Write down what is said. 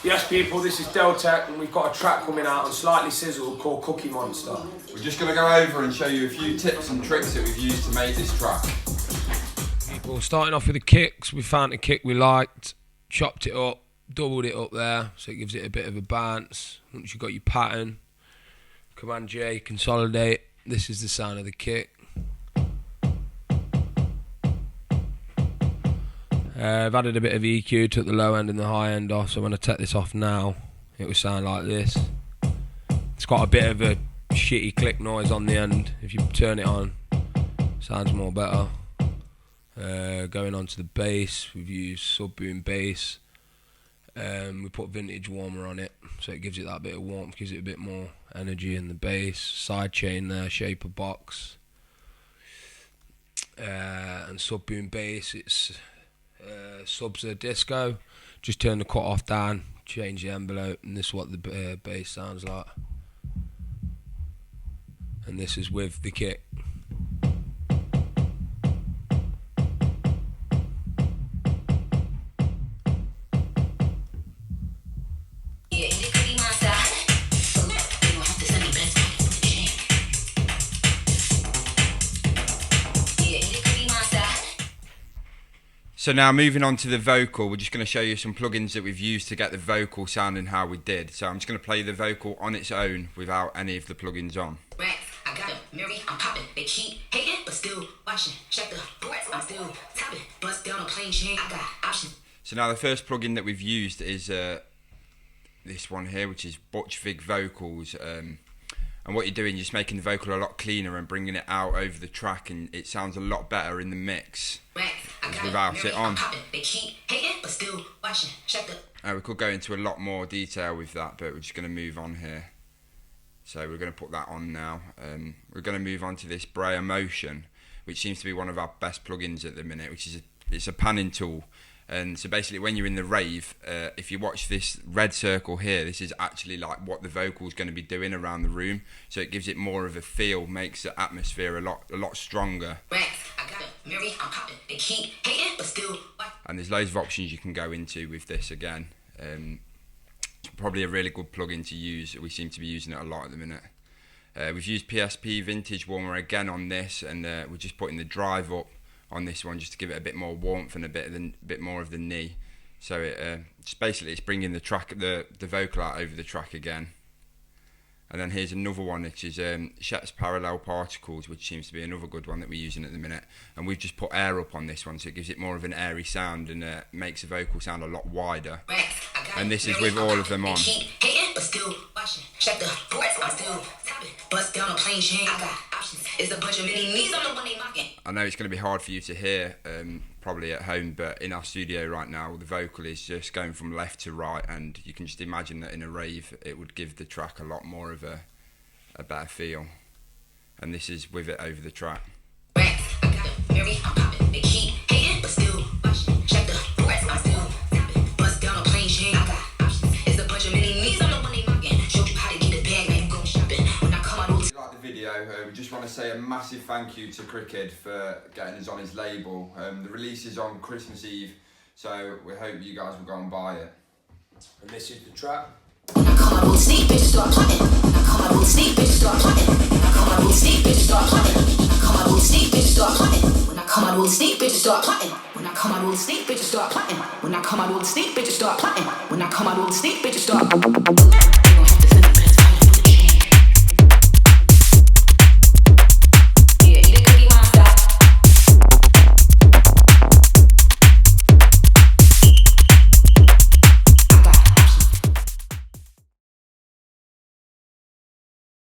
Yes people, this is Deltech and we've got a track coming out on Slightly Sizzled called Cookie Monster. We're just going to go over and show you a few tips and tricks that we've used to make this track. People, starting off with the kicks, we found a kick we liked, chopped it up, doubled it up there so it gives it a bit of a bounce. Once you've got your pattern, Command J, consolidate, this is the sound of the kick. I've added a bit of EQ, took the low end and the high end off, so when I take this off now, it will sound like this. It's got a bit of a shitty click noise on the end. If you turn it on, it sounds more better. Going on to the bass, we've used sub-boom bass. We put VintageWarmer on it, so it gives it that bit of warmth, gives it a bit more energy in the bass. Side chain there, shaper box. And sub-boom bass, it's subs are disco. Just turn the cut off down, change the envelope, and this is what the bass sounds like. And this is with the kick. So now moving on to the vocal, we're just going to show you some plugins that we've used to get the vocal sounding how we did. So I'm just going to play the vocal on its own without any of the plugins on. I got a Mary, I'm popping. They keep hating, but still watching. Check the boards, I'm still tapping. Bust down a plain chain, I got options. So now the first plugin that we've used is this one here, which is Butch Vig Vocals. And what you're doing, you're just making the vocal a lot cleaner and bringing it out over the track, and it sounds a lot better in the mix without it on. They keep hating, but still watching. Check the We could go into a lot more detail with that, but we're just going to move on here. So we're going to put that on now. We're going to move on to this Brauer Motion, which seems to be one of our best plugins at the minute, which is it's a panning tool. And so basically when you're in the rave, if you watch this red circle here, this is actually like what the vocal's going to be doing around the room. So it gives it more of a feel, makes the atmosphere a lot stronger. And there's loads of options you can go into with this again. It's probably a really good plugin to use. We seem to be using it a lot at the minute. We've used PSP VintageWarmer again on this, and we're just putting the drive up on this one just to give it a bit more warmth and a bit more of the knee. So it's bringing the vocal out over the track again. And then here's another one, which is Scheps parallel particles, which seems to be another good one that we're using at the minute. And we've just put air up on this one, so it gives it more of an airy sound and makes the vocal sound a lot wider. And this is with all of them on. I know it's going to be hard for you to hear probably at home, but in our studio right now the vocal is just going from left to right, and you can just imagine that in a rave it would give the track a lot more of a better feel. And this is with it over the track. We just want to say a massive thank you to Cricket for getting us on his label. The release is on Christmas Eve, so we hope you guys will go and buy it. And this is the track. When I come out with sneak, bitches start plotting. When I come out with sneak, bitches start plotting. When I come out with sneak, bitches start plotting. When I come out with sneak, bitches start plotting. When I come out with sneak, bitches start plotting. When I come out with sneak, bitches start plotting. When I come out with sneak, bitches start plotting. When I come out with sneak, bitches start.